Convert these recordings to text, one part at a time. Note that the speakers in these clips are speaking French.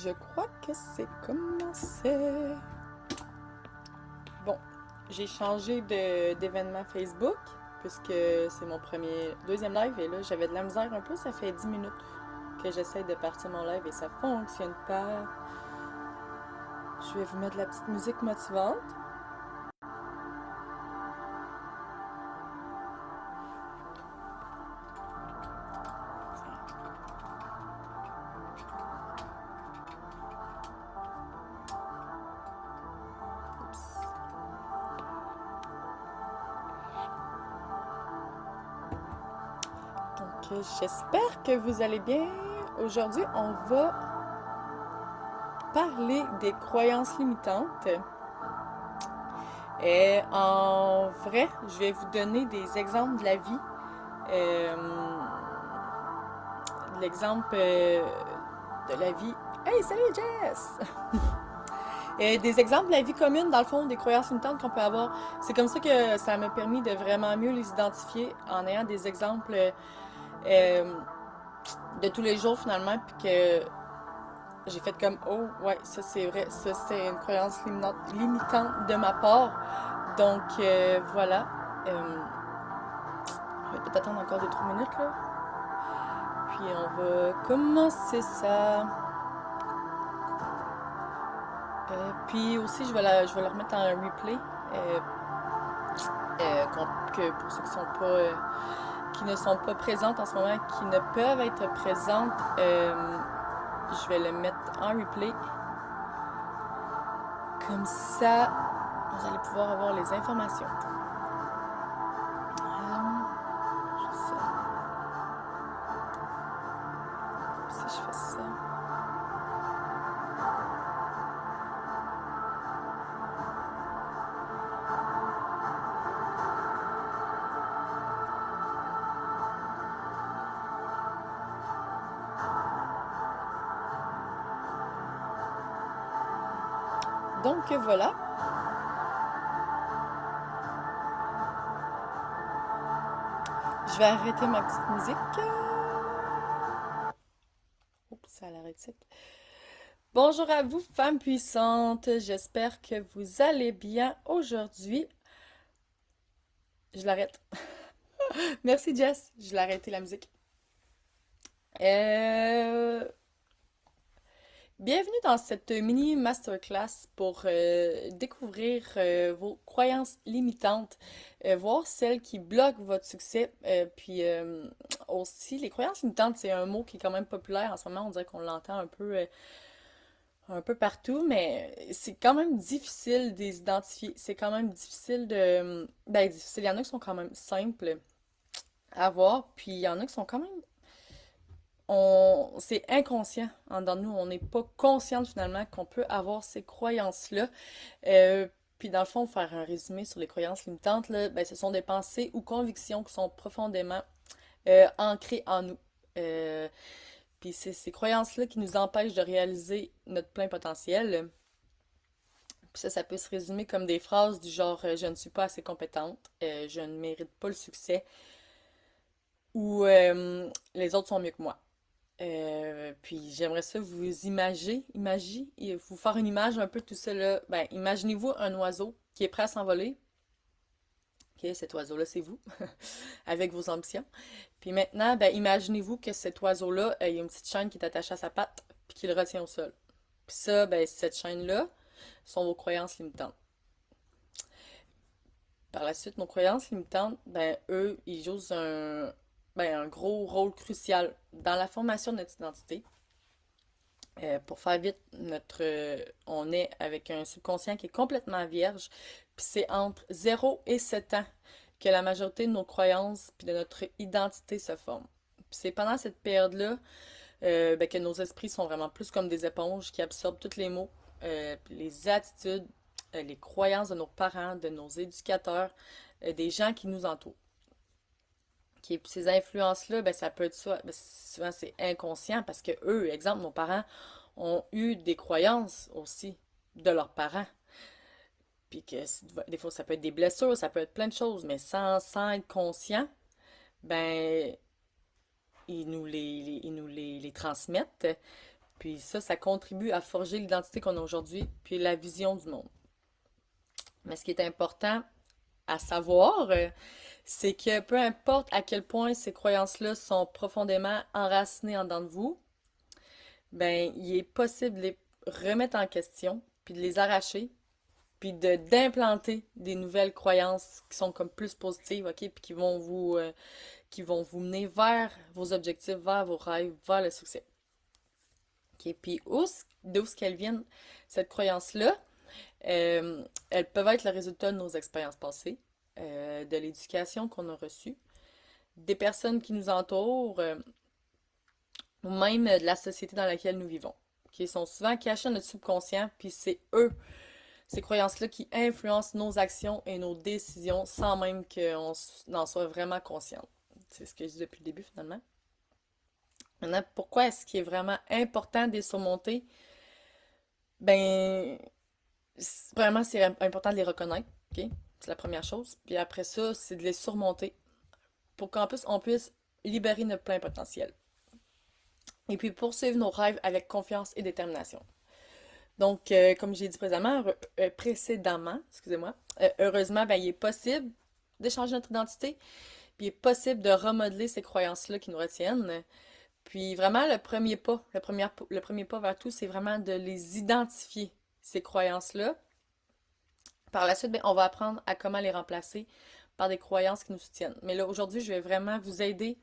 Je crois que c'est commencé. Bon, j'ai changé d'événement Facebook puisque c'est mon deuxième live et là j'avais de la misère un peu. Ça fait 10 minutes que j'essaie de partir mon live et ça fonctionne pas. Je vais vous mettre de la petite musique motivante. Oups. Donc, j'espère que vous allez bien. Aujourd'hui, on va parler des croyances limitantes. Et en vrai, je vais vous donner des exemples de la vie. Euh, L'exemple de la vie. Hey, salut Jess! Des exemples de la vie commune, dans le fond, des croyances limitantes qu'on peut avoir. C'est comme ça que ça m'a permis de vraiment mieux les identifier en ayant des exemples euh, de tous les jours finalement, puis que j'ai fait comme oh ouais, ça c'est vrai, ça c'est une croyance limitante de ma part. Donc voilà. Je vais peut-être attendre encore 2-3 minutes là. Puis on va commencer ça. Puis aussi, je vais le remettre en replay. euh, pour ceux qui ne sont pas présentes en ce moment, qui ne peuvent être présentes, je vais le mettre en replay. Comme ça, vous allez pouvoir avoir les informations. Je sais. Si je fais ça. Donc voilà. Je vais arrêter ma petite musique. Oups, ça l'arrête sec. Bonjour à vous, femmes puissantes. J'espère que vous allez bien aujourd'hui. Je l'arrête. Merci Jess. Je l'ai arrêté la musique. Euh, Bienvenue dans cette mini masterclass pour découvrir vos croyances limitantes, voir celles qui bloquent votre succès. Puis aussi, les croyances limitantes, c'est un mot qui est quand même populaire en ce moment. On dirait qu'on l'entend un peu partout, mais c'est quand même difficile de les identifier. C'est quand même difficile de... Ben, difficile. Il y en a qui sont quand même simples à voir, puis il y en a qui sont quand même c'est inconscient en dedans de nous. On n'est pas consciente finalement qu'on peut avoir ces croyances-là. Puis dans le fond, faire un résumé sur les croyances limitantes, là, ben, ce sont des pensées ou convictions qui sont profondément ancrées en nous. Euh, Puis c'est ces croyances-là qui nous empêchent de réaliser notre plein potentiel. Puis ça peut se résumer comme des phrases du genre je ne suis pas assez compétente, je ne mérite pas le succès ou les autres sont mieux que moi. Puis j'aimerais ça vous vous faire une image un peu de tout ça là. Ben, imaginez-vous un oiseau qui est prêt à s'envoler. Ok, cet oiseau-là, c'est vous, avec vos ambitions. Puis maintenant, ben, imaginez-vous que cet oiseau-là, il y a une petite chaîne qui est attachée à sa patte, puis qui le retient au sol. Puis ça, ben, cette chaîne-là sont vos croyances limitantes. Par la suite, nos croyances limitantes, ben, eux, ils jouent un gros rôle crucial dans la formation de notre identité. Pour faire vite, on est avec un subconscient qui est complètement vierge, puis c'est entre 0 et 7 ans que la majorité de nos croyances puis de notre identité se forment. Puis c'est pendant cette période-là ben, que nos esprits sont vraiment plus comme des éponges qui absorbent tous les mots, puis les attitudes, les croyances de nos parents, de nos éducateurs, des gens qui nous entourent. Puis ces influences-là, ben, ça peut être ben, souvent c'est inconscient parce que eux, exemple, nos parents ont eu des croyances aussi de leurs parents. Puis que des fois, ça peut être des blessures, ça peut être plein de choses, mais sans être conscient, ben, ils nous les transmettent. Puis ça contribue à forger l'identité qu'on a aujourd'hui, puis la vision du monde. Mais ce qui est important à savoir, c'est que peu importe à quel point ces croyances-là sont profondément enracinées en dedans de vous, ben, il est possible de les remettre en question, puis de les arracher, puis de d'implanter des nouvelles croyances qui sont comme plus positives, ok, puis qui vont vous mener vers vos objectifs, vers vos rêves, vers le succès. Ok, puis d'où ce qu'elles viennent, cette croyance-là, elles peuvent être le résultat de nos expériences passées, de l'éducation qu'on a reçue, des personnes qui nous entourent, ou même de la société dans laquelle nous vivons, qui sont souvent cachés dans notre subconscient, puis c'est eux, ces croyances-là, qui influencent nos actions et nos décisions sans même qu'on en soit vraiment conscient. C'est ce que je dis depuis le début, finalement. Maintenant, pourquoi est-ce qu'il est vraiment important de les surmonter? Ben, vraiment, c'est important de les reconnaître, ok? C'est la première chose. Puis après ça, c'est de les surmonter pour qu'en plus, on puisse libérer notre plein potentiel. Et puis poursuivre nos rêves avec confiance et détermination. Donc, comme j'ai dit précédemment, excusez-moi, heureusement, ben, il est possible de changer notre identité, puis il est possible de remodeler ces croyances-là qui nous retiennent. Puis vraiment, le premier pas vers tout, c'est vraiment de les identifier, ces croyances-là. Par la suite, ben, on va apprendre à comment les remplacer par des croyances qui nous soutiennent. Mais là, aujourd'hui, je vais vraiment vous aider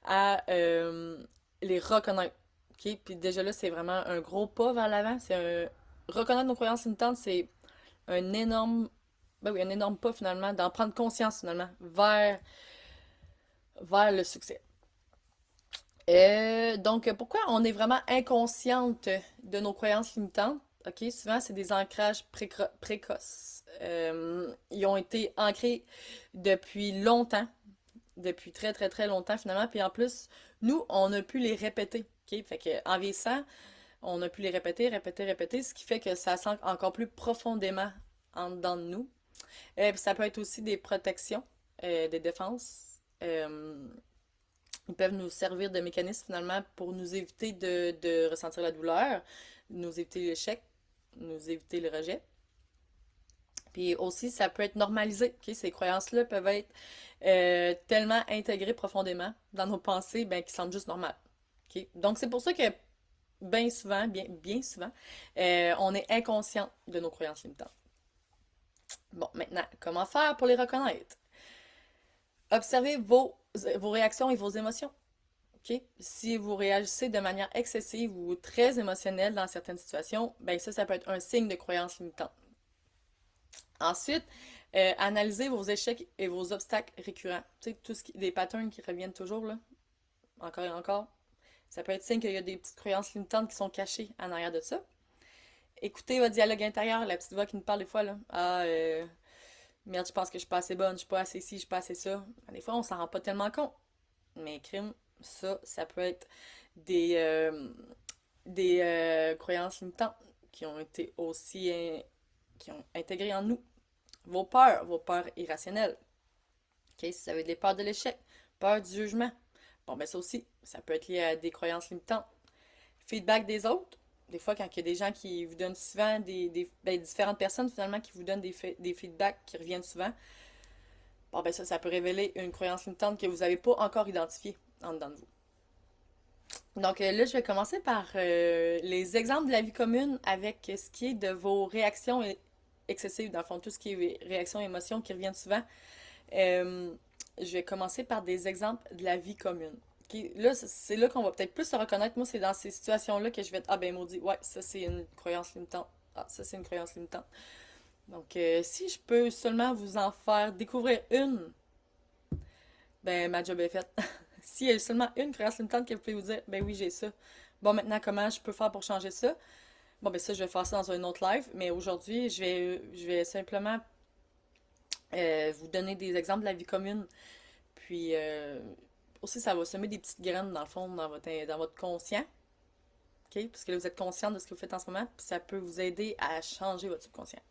à les reconnaître. OK? Puis déjà là, c'est vraiment un gros pas vers l'avant. Reconnaître nos croyances limitantes, c'est un énorme, ben oui, un énorme pas finalement, d'en prendre conscience finalement vers le succès. Donc, pourquoi on est vraiment inconsciente de nos croyances limitantes? Ok, souvent, c'est des ancrages précoces. Ils ont été ancrés depuis longtemps, depuis très, très, très longtemps finalement. Puis en plus, nous, on a pu les répéter. Ok, fait que, en vieillissant, on a pu les répéter, répéter, répéter, ce qui fait que ça s'ancre encore plus profondément en dedans de nous. Puis ça peut être aussi des protections, des défenses. Ils peuvent nous servir de mécanisme finalement pour nous éviter de ressentir la douleur, nous éviter l'échec, nous éviter le rejet. Puis aussi, ça peut être normalisé. Ok? Ces croyances-là peuvent être tellement intégrées profondément dans nos pensées ben, qui semblent juste normales. Ok? Donc c'est pour ça que bien souvent, bien souvent, on est inconscient de nos croyances limitantes. Bon, maintenant, comment faire pour les reconnaître? Observez vos réactions et vos émotions. OK? Si vous réagissez de manière excessive ou très émotionnelle dans certaines situations, ben ça peut être un signe de croyance limitante. Ensuite, analysez vos échecs et vos obstacles récurrents. Tu sais, des patterns qui reviennent toujours, là, encore et encore. Ça peut être signe qu'il y a des petites croyances limitantes qui sont cachées en arrière de ça. Écoutez votre dialogue intérieur, la petite voix qui nous parle des fois, là. Ah, merde, je pense que je suis pas assez bonne, je suis pas assez ci, je suis pas assez ça. Des fois, on s'en rend pas tellement compte. Mais crime, ça peut être des croyances limitantes qui ont été aussi qui ont intégré en nous. Vos peurs irrationnelles. Ok, si vous avez des peurs de l'échec, peur du jugement. Bon, ben ça aussi, ça peut être lié à des croyances limitantes. Feedback des autres. Des fois, quand il y a des gens qui vous donnent souvent ben, différentes personnes finalement qui vous donnent des feedbacks qui reviennent souvent, bon, ben ça peut révéler une croyance limitante que vous n'avez pas encore identifiée en dedans de vous. Donc là, je vais commencer par les exemples de la vie commune avec ce qui est de vos réactions excessives, dans le fond, tout ce qui est réactions et émotions qui reviennent souvent. Euh, je vais commencer par des exemples de la vie commune. Okay? Là, c'est là qu'on va peut-être plus se reconnaître. Moi, c'est dans ces situations-là que je vais être ah ben maudit, ouais, ça c'est une croyance limitante. Ah, ça c'est une croyance limitante. Donc, si je peux seulement vous en faire découvrir une, ben ma job est faite. S'il y a seulement une croyance limitante que vous pouvez vous dire, ben oui, j'ai ça. Bon, maintenant, comment je peux faire pour changer ça? Bon, ben ça, je vais faire ça dans un autre live, mais aujourd'hui, je vais simplement vous donner des exemples de la vie commune. Puis, aussi, ça va semer des petites graines, dans le fond, dans votre conscient. OK? Parce que là, vous êtes conscient de ce que vous faites en ce moment, puis ça peut vous aider à changer votre subconscient.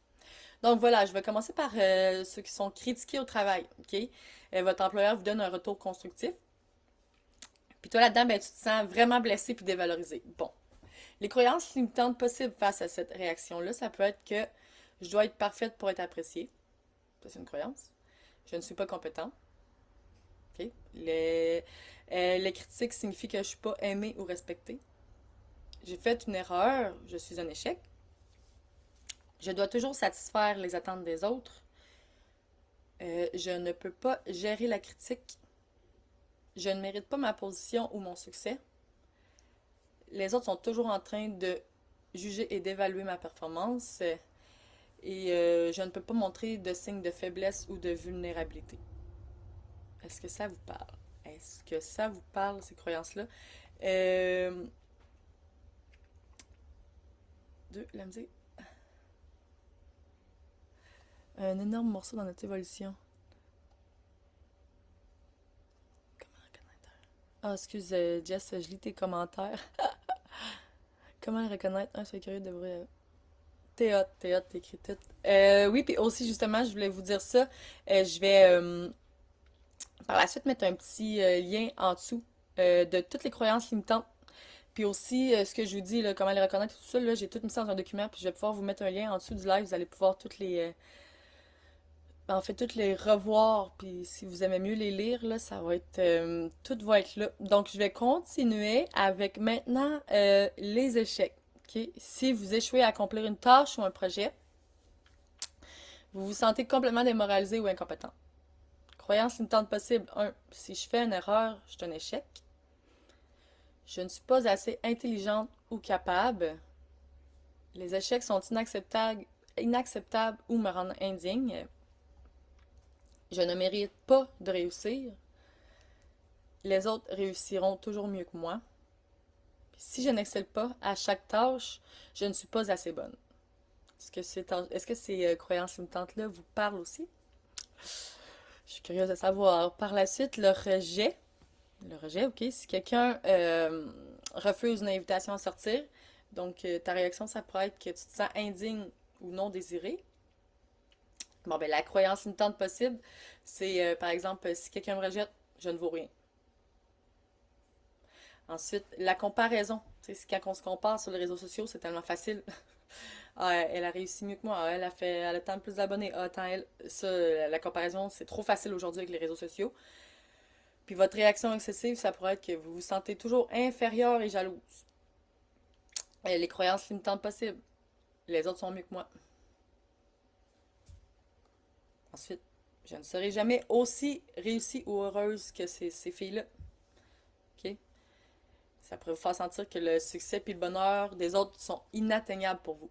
Donc voilà, je vais commencer par ceux qui sont critiqués au travail. OK? Votre employeur vous donne un retour constructif. Puis toi, là-dedans, ben, tu te sens vraiment blessé puis dévalorisé. Bon. Les croyances limitantes possibles face à cette réaction-là, ça peut être que je dois être parfaite pour être appréciée. Ça, c'est une croyance. Je ne suis pas compétent. OK? Les critiques signifient que je ne suis pas aimée ou respectée. J'ai fait une erreur, je suis un échec. Je dois toujours satisfaire les attentes des autres. Je ne peux pas gérer la critique. Je ne mérite pas ma position ou mon succès. Les autres sont toujours en train de juger et d'évaluer ma performance. Et je ne peux pas montrer de signes de faiblesse ou de vulnérabilité. Est-ce que ça vous parle? Est-ce que ça vous parle, ces croyances-là? Euh, la musique. Un énorme morceau dans notre évolution. Comment reconnaître? Ah, excuse, Jess, je lis tes commentaires. Comment reconnaître? Ah, je suis curieux de vrai. Théâtre, t'écris tout. Oui, puis aussi, justement, je voulais vous dire ça. Je vais par la suite mettre un petit lien en dessous de toutes les croyances limitantes. Puis aussi, ce que je vous dis, là, comment les reconnaître, tout ça, là, j'ai tout mis ça dans un document, puis je vais pouvoir vous mettre un lien en dessous du live. Vous allez pouvoir toutes en fait, toutes les revoir. Puis si vous aimez mieux les lire, là, ça va être, tout va être là. Donc, je vais continuer avec maintenant les échecs. OK? Si vous échouez à accomplir une tâche ou un projet, vous vous sentez complètement démoralisé ou incompétent. Croyance limitante possible. 1. Si je fais une erreur, je suis un échec. Je ne suis pas assez intelligente ou capable. Les échecs sont inacceptables ou me rendent indigne. Je ne mérite pas de réussir. Les autres réussiront toujours mieux que moi. Si je n'excelle pas à chaque tâche, je ne suis pas assez bonne. Est-ce que ces croyances limitantes-là vous parlent aussi? Je suis curieuse de savoir. Par la suite, le rejet. Le rejet, ok. Si quelqu'un refuse une invitation à sortir, donc ta réaction, ça pourrait être que tu te sens indigne ou non désiré. Bon, ben la croyance limitante possible, c'est par exemple, si quelqu'un me rejette, je ne vaux rien. Ensuite, la comparaison. Tu sais, quand on se compare sur les réseaux sociaux, c'est tellement facile. Ah, elle a réussi mieux que moi. Ah, elle a tant plus d'abonnés. Ah, tant elle. Ça, la comparaison, c'est trop facile aujourd'hui avec les réseaux sociaux. Puis votre réaction excessive, ça pourrait être que vous vous sentez toujours inférieur et jalouse. Les croyances limitantes possibles. Les autres sont mieux que moi. Ensuite, je ne serai jamais aussi réussie ou heureuse que ces filles-là. OK? Ça pourrait vous faire sentir que le succès et le bonheur des autres sont inatteignables pour vous.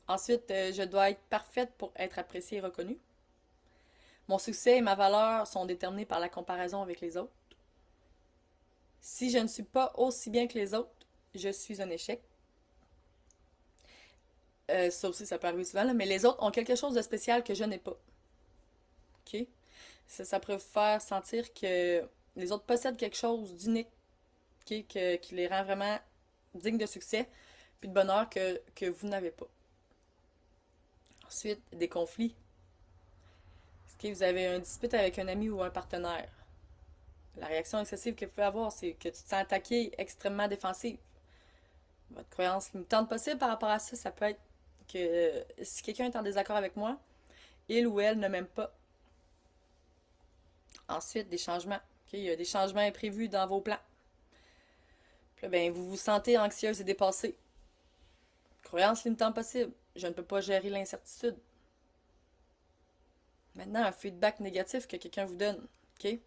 Ensuite, je dois être parfaite pour être appréciée et reconnue. Mon succès et ma valeur sont déterminés par la comparaison avec les autres. Si je ne suis pas aussi bien que les autres, je suis un échec. Ça aussi, ça peut arriver souvent, là, mais les autres ont quelque chose de spécial que je n'ai pas. OK? Ça pourrait vous faire sentir que les autres possèdent quelque chose d'unique, OK? Qui les rend vraiment dignes de succès puis de bonheur que vous n'avez pas. Ensuite, des conflits. OK? Vous avez un dispute avec un ami ou un partenaire. La réaction excessive que vous pouvez avoir, c'est que tu te sens attaqué, extrêmement défensif. Votre croyance limitante possible par rapport à ça, ça peut être que si quelqu'un est en désaccord avec moi, il ou elle ne m'aime pas. Ensuite, des changements. Okay? Il y a des changements imprévus dans vos plans. Puis là, ben, vous vous sentez anxieuse et dépassée. Croyance limitante possible. Je ne peux pas gérer l'incertitude. Maintenant, un feedback négatif que quelqu'un vous donne. OK?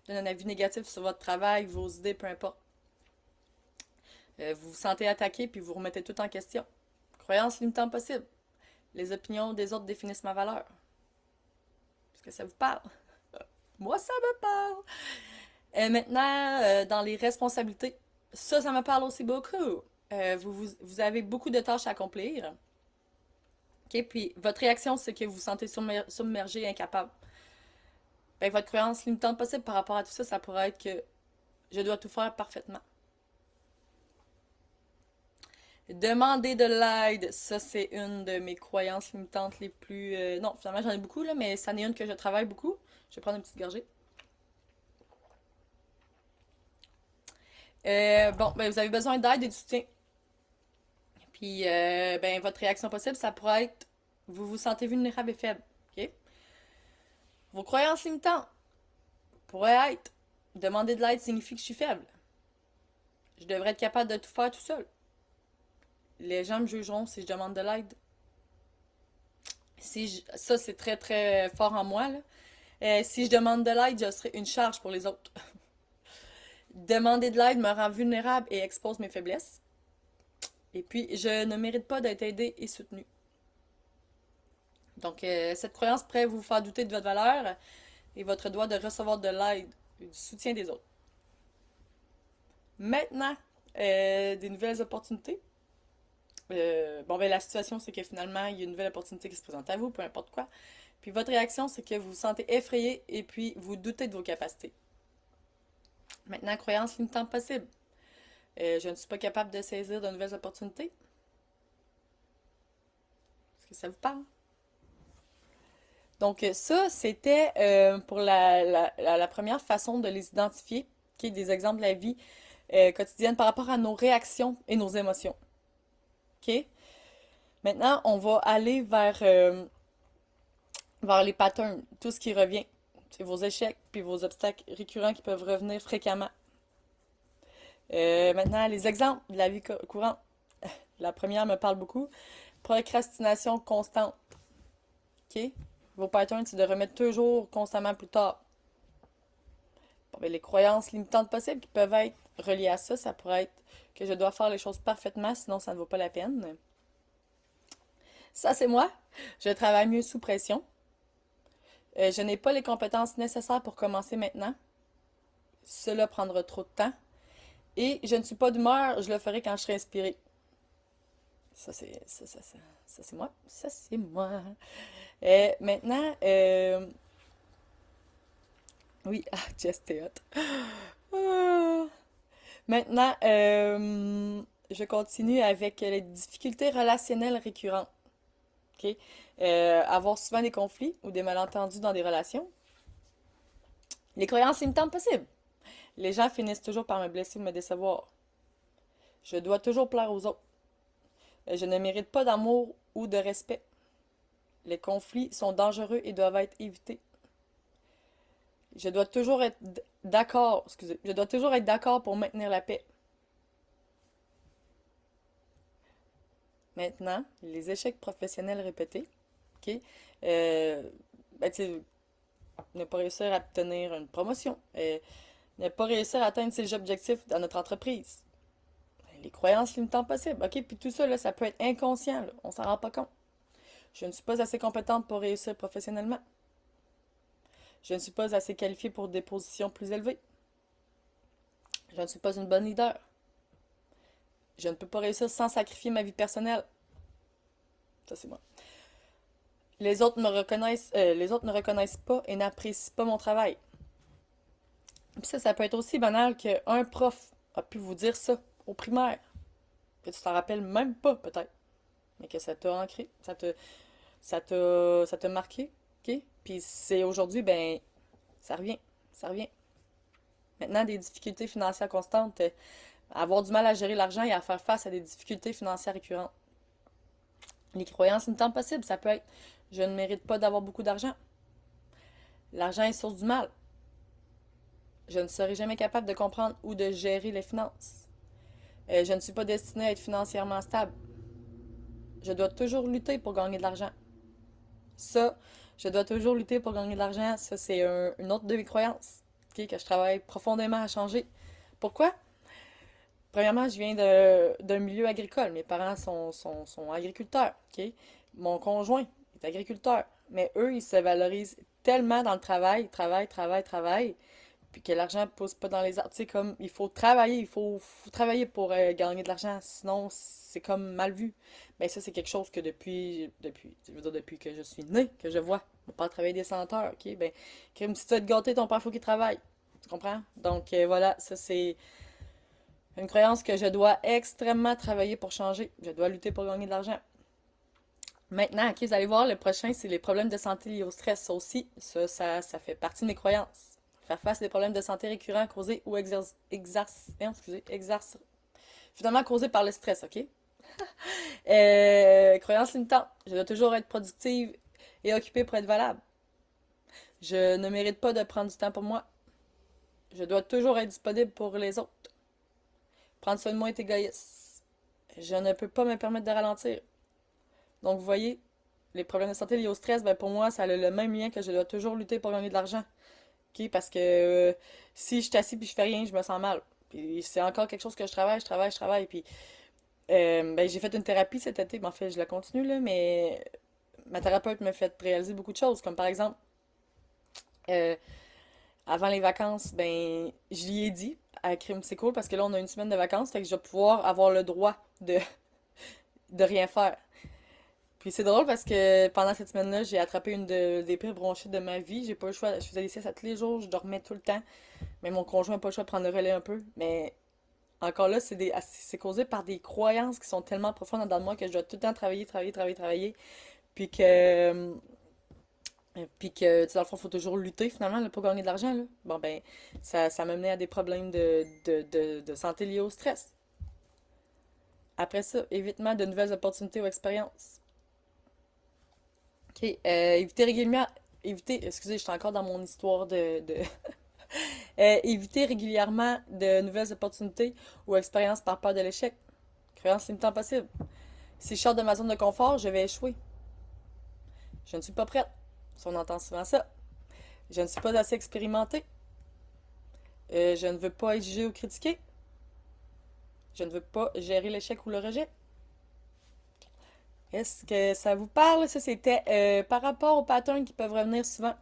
Donne un avis négatif sur votre travail, vos idées, peu importe. Vous vous sentez attaqué puis vous remettez tout en question. Croyance limitante possible. Les opinions des autres définissent ma valeur. Est-ce que ça vous parle? Moi, ça me parle. Maintenant, dans les responsabilités, ça me parle aussi beaucoup. Vous avez beaucoup de tâches à accomplir. OK? Puis votre réaction, c'est que vous vous sentez submergé, incapable. Ben, votre croyance limitante possible par rapport à tout ça, ça pourrait être que je dois tout faire parfaitement. Demander de l'aide, ça c'est une de mes croyances limitantes les plus... non, finalement j'en ai beaucoup, là, mais ça en est une que je travaille beaucoup. Je vais prendre une petite gorgée. Bon, ben, vous avez besoin d'aide et de soutien. Puis, ben, votre réaction possible, ça pourrait être, vous vous sentez vulnérable et faible. OK? Vos croyances limitantes pourraient être, demander de l'aide signifie que je suis faible. Je devrais être capable de tout faire tout seul. Les gens me jugeront si je demande de l'aide. Ça, c'est très, très fort en moi, là. Si je demande de l'aide, je serai une charge pour les autres. Demander de l'aide me rend vulnérable et expose mes faiblesses. Et puis, je ne mérite pas d'être aidé et soutenu. Donc, cette croyance pourrait vous faire douter de votre valeur et votre droit de recevoir de l'aide et du soutien des autres. Maintenant, des nouvelles opportunités. Bon, ben la situation, c'est que finalement, il y a une nouvelle opportunité qui se présente à vous, peu importe quoi. Puis votre réaction, c'est que vous vous sentez effrayé et puis vous doutez de vos capacités. Maintenant, croyance limitante possible. Je ne suis pas capable de saisir de nouvelles opportunités. Est-ce que ça vous parle? Donc ça, c'était pour la première façon de les identifier, qui est des exemples de la vie quotidienne par rapport à nos réactions et nos émotions. OK? Maintenant, on va aller vers les patterns, tout ce qui revient. C'est vos échecs puis vos obstacles récurrents qui peuvent revenir fréquemment. Maintenant, les exemples de la vie courante. La première me parle beaucoup. Procrastination constante. OK? Vos patterns, c'est de remettre toujours constamment plus tard. Bon, ben, les croyances limitantes possibles qui peuvent être reliées à ça, ça pourrait être que je dois faire les choses parfaitement, sinon ça ne vaut pas la peine. Ça, c'est moi. Je travaille mieux sous pression. Je n'ai pas les compétences nécessaires pour commencer maintenant. Cela prendra trop de temps. Et je ne suis pas d'humeur, je le ferai quand je serai inspirée. Ça, c'est moi. Ça, c'est moi. Maintenant, oui, ah, Jess, t'es hot. Ah. Maintenant, je continue avec les difficultés relationnelles récurrentes. OK? Avoir souvent des conflits ou des malentendus dans des relations. Les croyances limitantes possibles. Les gens finissent toujours par me blesser ou me décevoir. Je dois toujours plaire aux autres. Je ne mérite pas d'amour ou de respect. Les conflits sont dangereux et doivent être évités. Je dois toujours être d'accord, excusez, je dois toujours être d'accord pour maintenir la paix. Maintenant, les échecs professionnels répétés. OK? Ben, tu sais, ne pas réussir à obtenir une promotion. Ne pas réussir à atteindre ses objectifs dans notre entreprise. Les croyances limitantes possibles. OK? Puis tout ça, là, ça peut être inconscient. Là. On s'en rend pas compte. Je ne suis pas assez compétente pour réussir professionnellement. Je ne suis pas assez qualifiée pour des positions plus élevées. Je ne suis pas une bonne leader. Je ne peux pas réussir sans sacrifier ma vie personnelle. Ça, c'est moi. Les autres ne reconnaissent pas et n'apprécient pas mon travail. Puis ça peut être aussi banal qu'un prof a pu vous dire ça au primaire. Que tu t'en rappelles même pas, peut-être. Mais que ça t'a ancré, ça t'a marqué, ok? Puis c'est aujourd'hui, ben, ça revient. Maintenant, des difficultés financières constantes, avoir du mal à gérer l'argent et à faire face à des difficultés financières récurrentes. Les croyances limitantes possibles, ça peut être je ne mérite pas d'avoir beaucoup d'argent. L'argent est source du mal. Je ne serai jamais capable de comprendre ou de gérer les finances. Je ne suis pas destinée à être financièrement stable. Je dois toujours lutter pour gagner de l'argent. Ça, je dois toujours lutter pour gagner de l'argent. Ça, c'est une autre de mes croyances, ok, que je travaille profondément à changer. Pourquoi? Premièrement, je viens d'un milieu agricole. Mes parents sont agriculteurs. Ok? Mon conjoint est agriculteur. Mais eux, ils se valorisent tellement dans le travail, travail, puis que l'argent ne pousse pas dans les arbres. Tu sais, comme il faut travailler, faut travailler pour gagner de l'argent, sinon c'est comme mal vu. Ben ça, c'est quelque chose que je veux dire, depuis que je suis née, que je vois. Mon père travaille des 100 heures, ok? Ben, crime, si tu veux te gâter, ton père, faut qu'il travaille. Tu comprends? Donc voilà, ça c'est une croyance que je dois extrêmement travailler pour changer. Je dois lutter pour gagner de l'argent. Maintenant, ok, vous allez voir, le prochain, c'est les problèmes de santé liés au stress. Ça aussi, ça fait partie de mes croyances. Faire face à des problèmes de santé récurrents causés ou finalement causés par le stress, ok? Croyance limitante. Je dois toujours être productive et occupée pour être valable. Je ne mérite pas de prendre du temps pour moi. Je dois toujours être disponible pour les autres. Prendre soin de moi est égoïste. Je ne peux pas me permettre de ralentir. Donc, vous voyez, les problèmes de santé liés au stress, ben pour moi, ça a le même lien que je dois toujours lutter pour gagner de l'argent. OK? Parce que si je suis assis puis je fais rien, je me sens mal. Puis c'est encore quelque chose que je travaille. Puis ben, j'ai fait une thérapie cet été, mais en fait, je la continue, là, mais ma thérapeute m'a fait réaliser beaucoup de choses, comme par exemple, euh, avant les vacances, ben, je lui ai dit à Crime, c'est cool parce que là, on a une semaine de vacances, fait que je vais pouvoir avoir le droit de rien faire. Puis c'est drôle parce que pendant cette semaine-là, j'ai attrapé des pires bronchites de ma vie. J'ai pas le choix. Je faisais des siestes à tous les jours, je dormais tout le temps. Mais mon conjoint n'a pas le choix de prendre le relais un peu. Mais encore là, c'est causé par des croyances qui sont tellement profondes dans moi que je dois tout le temps travailler. Puis que, tu sais, dans le fond, il faut toujours lutter finalement là, pour gagner de l'argent. Là. Bon, ben, ça m'a mené à des problèmes de santé liés au stress. Après ça, évitement de nouvelles opportunités ou expériences. OK. Éviter régulièrement. Excusez, je suis encore dans mon histoire éviter régulièrement de nouvelles opportunités ou expériences par peur de l'échec. Créance limitant possible. Si je sors de ma zone de confort, je vais échouer. Je ne suis pas prête. Si on entend souvent ça. Je ne suis pas assez expérimentée. Je ne veux pas être jugée ou critiquée. Je ne veux pas gérer l'échec ou le rejet. Est-ce que ça vous parle? Ça, c'était par rapport aux patterns qui peuvent revenir souvent.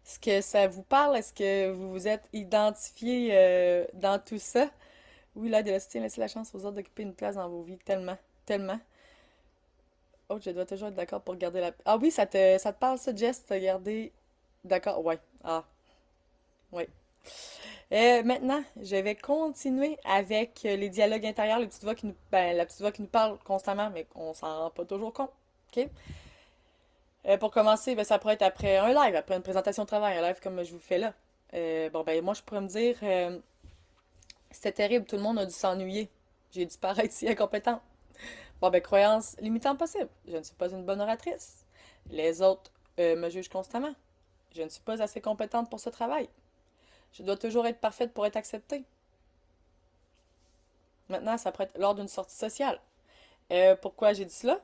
Est-ce que ça vous parle? Est-ce que vous vous êtes identifié dans tout ça? Oui, la diversité, laissez la chance aux autres d'occuper une place dans vos vies. Tellement, tellement. Oh, je dois toujours être d'accord pour garder la... Ah oui, ça te parle, ça, Jess, de garder... D'accord, ouais. Ah, ouais. Maintenant, je vais continuer avec les dialogues intérieurs, les petites voix qui nous... Ben, la petite voix qui nous parle constamment, mais on s'en rend pas toujours compte. OK? Pour commencer, ben, ça pourrait être après un live, après une présentation de travail, un live comme je vous fais là. Bon, ben, moi, je pourrais me dire, c'était terrible, tout le monde a dû s'ennuyer. J'ai dû paraître si incompétent. Bon, ben, croyance limitante possible. Je ne suis pas une bonne oratrice. Les autres me jugent constamment. Je ne suis pas assez compétente pour ce travail. Je dois toujours être parfaite pour être acceptée. Maintenant, ça pourrait être lors d'une sortie sociale. Pourquoi j'ai dit cela?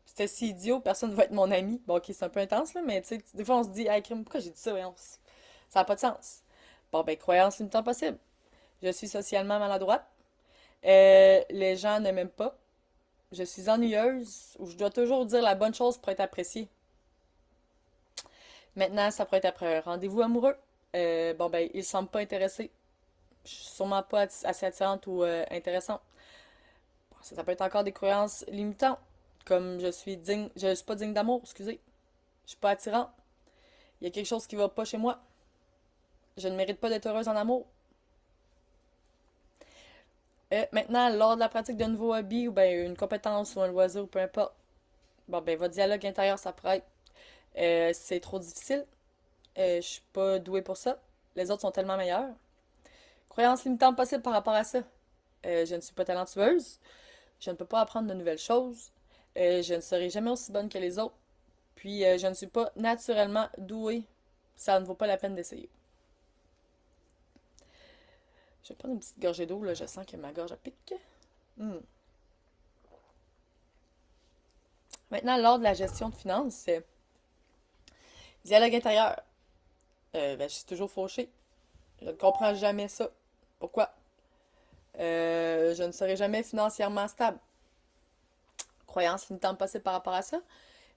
C'était si idiot, personne ne va être mon ami. Bon, ok, c'est un peu intense, là, mais tu sais, des fois on se dit, hey, crime, pourquoi j'ai dit ça? Voyons, ça n'a pas de sens. Bon, ben, croyance limitant possible. Je suis socialement maladroite. Les gens ne m'aiment pas. Je suis ennuyeuse ou je dois toujours dire la bonne chose pour être appréciée. Maintenant, ça pourrait être après un rendez-vous amoureux. Bon, ben, il semble pas intéressé. Je suis sûrement pas assez attirante ou intéressante. Bon, ça peut être encore des croyances limitantes, comme je suis pas digne d'amour, excusez. Je suis pas attirante. Il y a quelque chose qui va pas chez moi. Je ne mérite pas d'être heureuse en amour. Maintenant, lors de la pratique d'un nouveau hobby ou ben une compétence ou un loisir ou peu importe, bon ben votre dialogue intérieur ça pourrait être c'est trop difficile, je suis pas douée pour ça, les autres sont tellement meilleurs. Croyance limitante possible par rapport à ça. Je ne suis pas talentueuse, je ne peux pas apprendre de nouvelles choses, je ne serai jamais aussi bonne que les autres, puis je ne suis pas naturellement douée, ça ne vaut pas la peine d'essayer. Je vais prendre une petite gorgée d'eau, là, je sens que ma gorge pique. Hmm. Maintenant, lors de la gestion de finances, dialogue intérieur. Ben, je suis toujours fauchée. Je ne comprends jamais ça. Pourquoi? Je ne serai jamais financièrement stable. Croyance limitante passée par rapport à ça.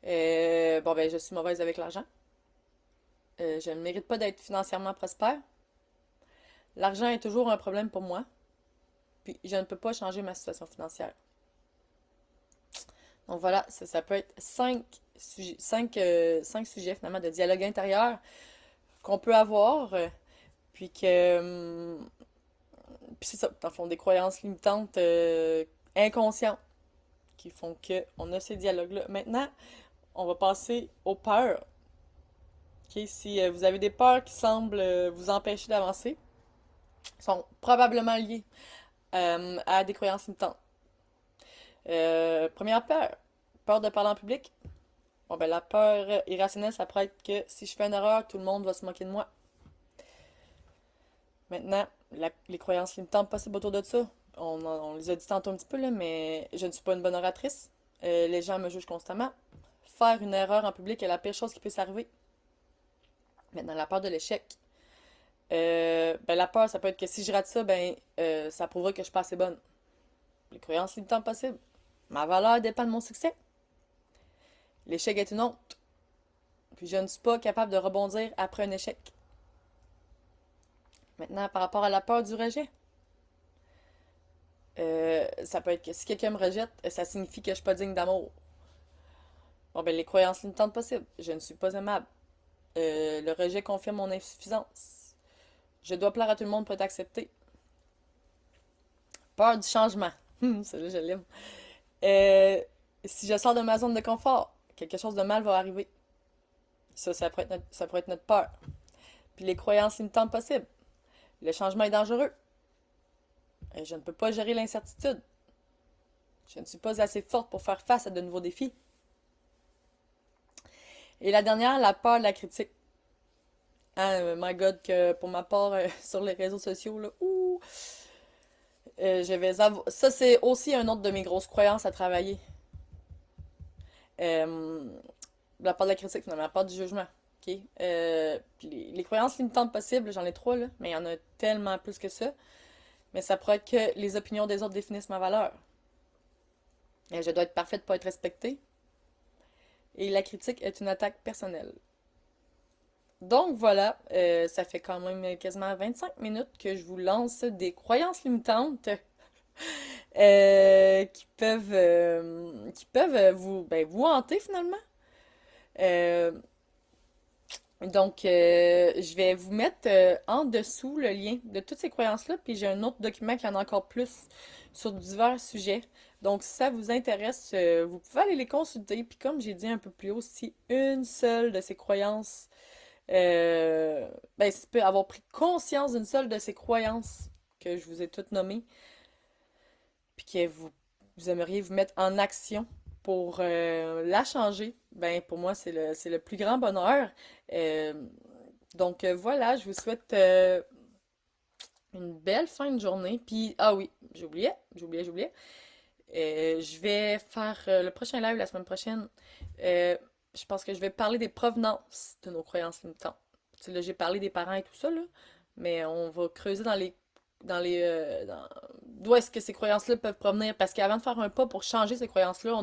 Bon, ben, je suis mauvaise avec l'argent. Je ne mérite pas d'être financièrement prospère. L'argent est toujours un problème pour moi. Puis, je ne peux pas changer ma situation financière. Donc voilà, ça peut être cinq sujets finalement de dialogue intérieur qu'on peut avoir. Puis que puis c'est ça, dans le fond, des croyances limitantes inconscientes qui font qu'on a ces dialogues-là. Maintenant, on va passer aux peurs. Ok, si vous avez des peurs qui semblent vous empêcher d'avancer, sont probablement liées à des croyances limitantes. Première peur, peur de parler en public. Bon, ben, la peur irrationnelle, ça pourrait être que si je fais une erreur, tout le monde va se moquer de moi. Maintenant, les croyances limitantes possibles autour de ça, on les a dit tantôt un petit peu, là, mais je ne suis pas une bonne oratrice. Les gens me jugent constamment. Faire une erreur en public est la pire chose qui puisse arriver. Maintenant, la peur de l'échec. Ben, la peur, ça peut être que si je rate ça, ben, ça prouvera que je suis pas assez bonne. Les croyances limitantes possibles. Ma valeur dépend de mon succès. L'échec est une honte. Puis je ne suis pas capable de rebondir après un échec. Maintenant, par rapport à la peur du rejet. Ça peut être que si quelqu'un me rejette, ça signifie que je suis pas digne d'amour. Bon, ben, les croyances limitantes possibles. Je ne suis pas aimable. Le rejet confirme mon insuffisance. Je dois plaire à tout le monde pour être accepté. Peur du changement. Celle-là, je l'aime. Euh, si je sors de ma zone de confort, quelque chose de mal va arriver. Ça pourrait être notre peur. Puis les croyances limitantes possibles. Le changement est dangereux. Je ne peux pas gérer l'incertitude. Je ne suis pas assez forte pour faire face à de nouveaux défis. Et la dernière, la peur de la critique. Hein, my God, que pour ma part, sur les réseaux sociaux, là, ouh, ça, c'est aussi un autre de mes grosses croyances à travailler. Euh, la peur de la critique, finalement, la peur du jugement. OK? Puis les croyances limitantes possibles, j'en ai trois, là, mais il y en a tellement plus que ça. Mais ça pourrait être que les opinions des autres définissent ma valeur. Je dois être parfaite pour être respectée. Et la critique est une attaque personnelle. Donc voilà, ça fait quand même quasiment 25 minutes que je vous lance des croyances limitantes qui peuvent vous, ben, vous hanter finalement. Euh, je vais vous mettre en dessous le lien de toutes ces croyances-là, puis j'ai un autre document qui en a encore plus sur divers sujets. Donc, si ça vous intéresse, vous pouvez aller les consulter. Puis comme j'ai dit un peu plus haut, si une seule de ces croyances, ben, si tu peux avoir pris conscience d'une seule de ces croyances que je vous ai toutes nommées, puis que vous aimeriez vous mettre en action pour la changer, ben pour moi c'est le plus grand bonheur. Euh, voilà, je vous souhaite une belle fin de journée. Puis ah oui, j'oubliais. Je vais faire le prochain live la semaine prochaine. Euh, je pense que je vais parler des provenances de nos croyances limitantes. Tu sais, là, j'ai parlé des parents et tout ça, là, mais on va creuser d'où est-ce que ces croyances-là peuvent provenir. Parce qu'avant de faire un pas pour changer ces croyances-là,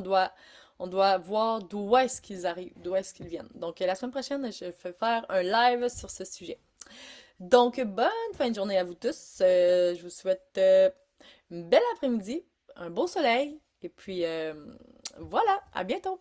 on doit voir d'où est-ce qu'ils arrivent, d'où est-ce qu'ils viennent. Donc, la semaine prochaine, je vais faire un live sur ce sujet. Donc, bonne fin de journée à vous tous. Je vous souhaite une belle après-midi, un beau soleil, et puis voilà, à bientôt!